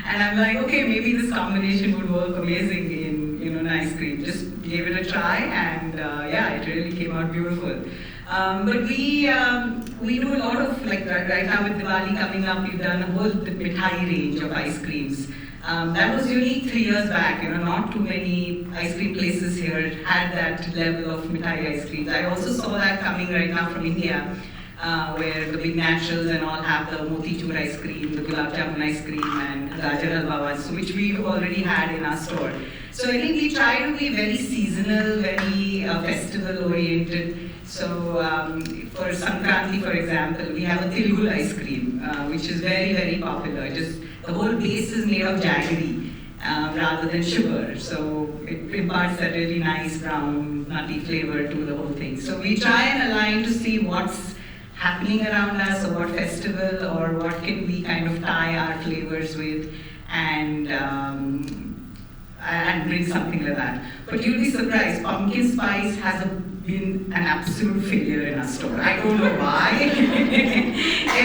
And I'm like, okay, maybe this combination would work amazing in an ice cream. Just gave it a try, and yeah, it really came out beautiful. But we do a lot of, like right now with Diwali coming up, we've done a whole mithai range of ice creams. That was unique 3 years back. Not too many ice cream places here had that level of mithai ice creams. I also saw that coming right now from India, where the big naturals and all have the motichur ice cream, the gulab jamun ice cream, and gajar halwa, so which we already had in our store. So I think we try to be very seasonal, very festival oriented. So for Sankranti, for example, we have a Tilgul ice cream, which is very, very popular. Just the whole base is made of jaggery rather than sugar. So it imparts that really nice brown, nutty flavor to the whole thing. So we try and align to see what's happening around us, or what festival, or what can we kind of tie our flavors with, and bring something like that. But you'll be surprised, pumpkin spice has been an absolute failure in our store. I don't know why.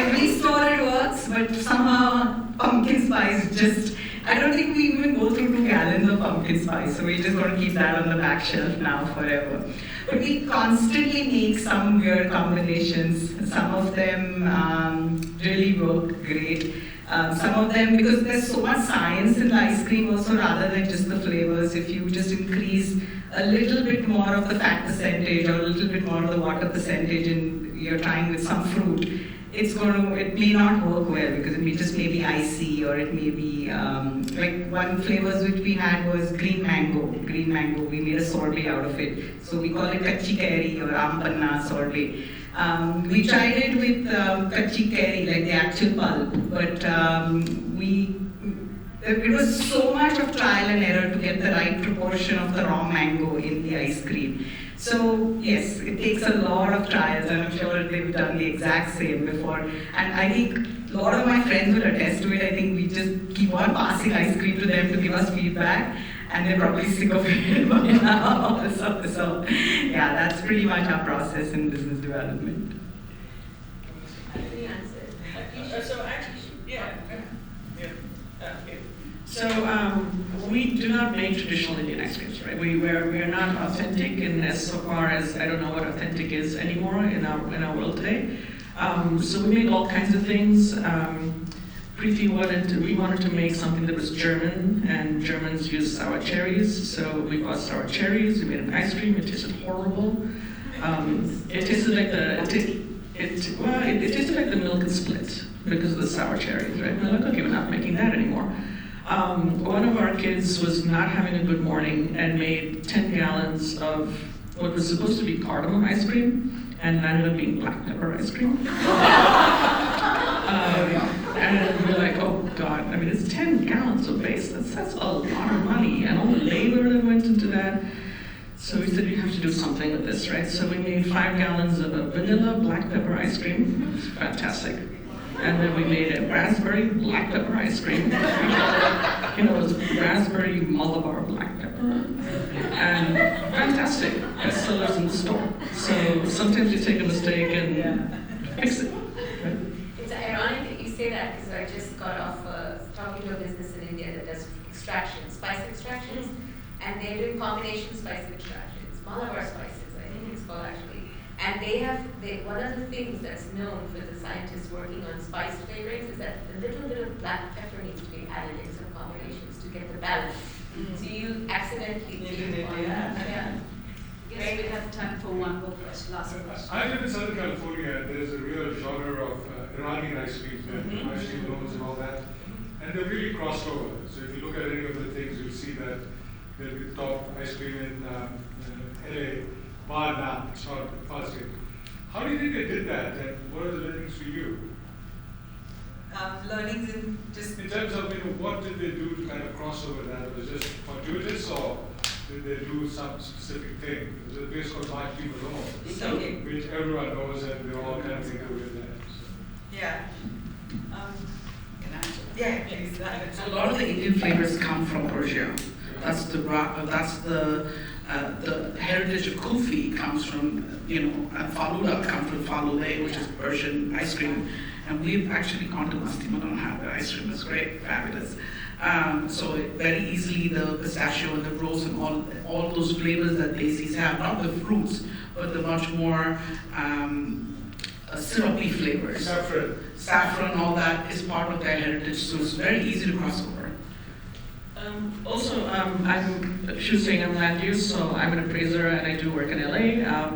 Every store it works, but somehow pumpkin spice just, I don't think we even go through 2 gallons of pumpkin spice, so we're just going to keep that on the back shelf now forever. But we constantly make some weird combinations. Some of them really work great. Some of them, because there's so much science in the ice cream also, rather than just the flavors, if you just increase a little bit more of the fat percentage or a little bit more of the water percentage, and you're trying with some fruit, it may not work well, because it may just maybe icy, or it may be, like one flavors which we had was green mango. Green mango, we made a sorbet out of it. So we call it kachi kari or ampanna sorbet. We tried it with kachi kari, like the actual pulp, but it was so much of trial and error to get the right proportion of the raw mango in the ice cream. So yes, it takes a lot of trials, and I'm sure they've done the exact same before. And I think a lot of my friends will attest to it. I think we just keep on passing ice cream to them to give us feedback, and they're probably sick of it by now. So yeah, that's pretty much our process in business development. So actually, So we do not make traditional Indian ice creams, right? We are not authentic, in as far as I don't know what authentic is anymore in our world today. So we make all kinds of things. Preeti we wanted to make something that was German, and Germans use sour cherries. So we bought sour cherries. We made an ice cream. It tasted horrible. It tasted like it tasted like the milk had split because of the sour cherries, right? We're like, okay, we're not making that anymore. One of our kids was not having a good morning and made 10 gallons of what was supposed to be cardamom ice cream and ended up being black pepper ice cream. And we're like, oh God, I mean, it's 10 gallons of base. That's a lot of money, and all the labor that went into that. So we said, we have to do something with this, right? So we made 5 gallons of a vanilla black pepper ice cream. It's fantastic. And then we made a raspberry black pepper ice cream. It was raspberry Malabar black pepper. And fantastic. Bestsellers in the store. So sometimes you take a mistake and fix it. Right? It's ironic that you say that, because I just got off talking to a business in India that does extractions, spice extractions, and they're doing combination spice extractions, Malabar spices, I think it's called actually. And one of the things that's known for the scientists working on spice flavorings is that a little bit of black pepper needs to be added in some combinations to get the balance. So you accidentally did one. Yeah. Yes, we have time for one more question, last question. I live in Southern California, and there's a real genre of Iranian ice creams there, ice cream rolls and all that. And they're really crossed over. So if you look at any of the things, you'll see that there'll be top ice cream in LA, bar now, it's not Farsi. How do you think they did that, and what are the learnings for you? Learnings in just... In terms of, what did they do to kind of cross over that? Was it just fortuitous, or did they do some specific thing? There's a place called My Team Alone, which everyone knows, and they're all kind of thinking with that. So. Yeah. Yeah, please. So a lot of the Indian flavors come from Persia. That's the heritage of kulfi comes from, and faluda comes from falude, which is Persian ice cream. And we've actually gone to Masti Malone and had the ice cream. It's great, fabulous. So very easily the pistachio and the rose and all those flavors that Desis have, not the fruits, but the much more syrupy flavors. Saffron, all that is part of their heritage, so it's very easy to cross over. She was saying I'm land use, so I'm an appraiser and I do work in LA.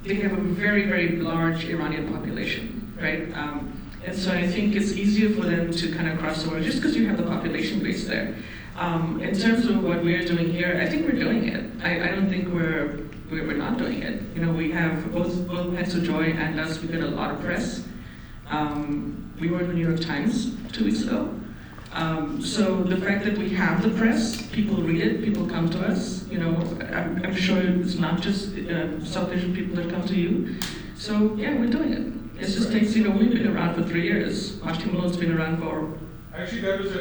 They have a very, very large Iranian population, right? And so I think it's easier for them to kind of cross over just because you have the population base there. In terms of what we're doing here, I think we're doing it. I don't think we're not doing it. We have both Pets of Joy and us, we get a lot of press. We were in the New York Times 2 weeks ago. So the fact that we have the press, people read it, people come to us. I'm sure it's not just South Asian people that come to you. So yeah, we're doing it. It just takes, we've been around for 3 years. Masti Malone's been around for... Actually, there was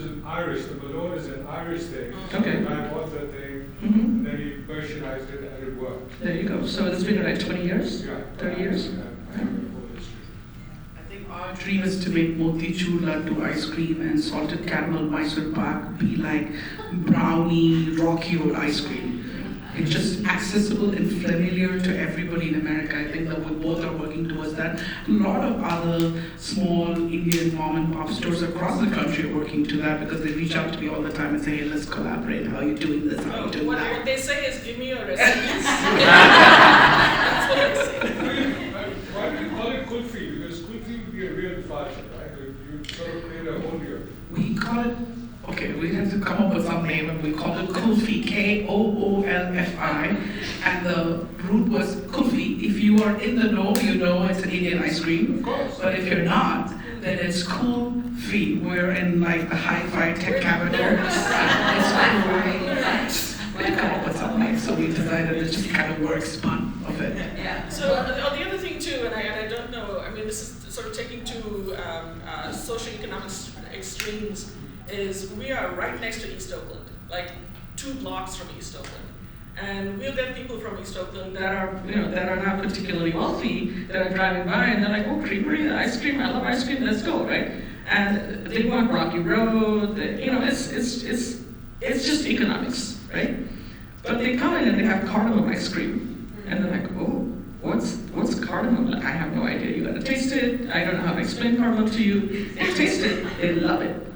an Irish, the Malone is an Irish thing. Okay. The guy bought that thing, and then he Persianized it, and it worked. There you go. So it's been like 20 years? Yeah. 30 years? Our dream is to make motichur laddu ice cream and salted caramel Mysore pak be like brownie, rocky old ice cream. It's just accessible and familiar to everybody in America. I think that we both are working towards that. A lot of other small Indian mom and pop stores across the country are working to that because they reach out to me all the time and say, hey, let's collaborate. How are you doing this? How are you doing that? What they say is, give me your recipes. That's what they say. Why do you call it kulfi? Because kulfi would be a real departure, right? You sort of create a whole year. We call it, we have to come up with some name, and we call it Kulfi, Koolfi, and the root was Kulfi. If you are in the know, you know it's an Indian ice cream. Of course. But if you're not, then it's Kulfi. We're in like the hi-fi tech capital. We come up with some name, so we decided it just kind of works, fun of it. Yeah. So the other thing too, and I don't know, this is sort of taking to socioeconomic extremes, is we are right next to East Oakland, like 2 blocks from East Oakland. And we'll get people from East Oakland that are not particularly wealthy, that are driving by and they're like, oh, creamery, ice cream, I love ice cream, let's go, right? And they want Rocky Road, it's just economics, right? But they come in and they have cardamom ice cream. And they're like, oh, what's cardamom? I have no idea, you gotta taste it. I don't know how to explain cardamom to you. They taste it, they love it.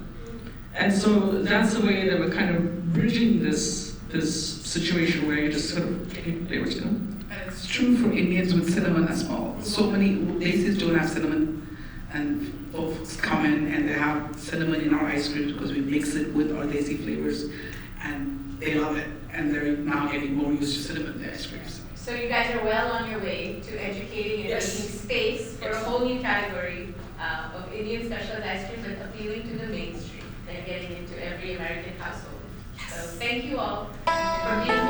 And so that's the way that we're kind of bridging this situation where you just sort of take flavors, And it's true for Indians with cinnamon as well. So many places don't have cinnamon. and folks come in and they have cinnamon in our ice cream because we mix it with our desi flavors, and they love it. And they're now getting more used to cinnamon in the ice creams. So you guys are well on your way to educating and Yes. making space for Yes. a whole new category of Indian specialized ice cream, but appealing to the mainstream and getting into every American household. So thank you all for being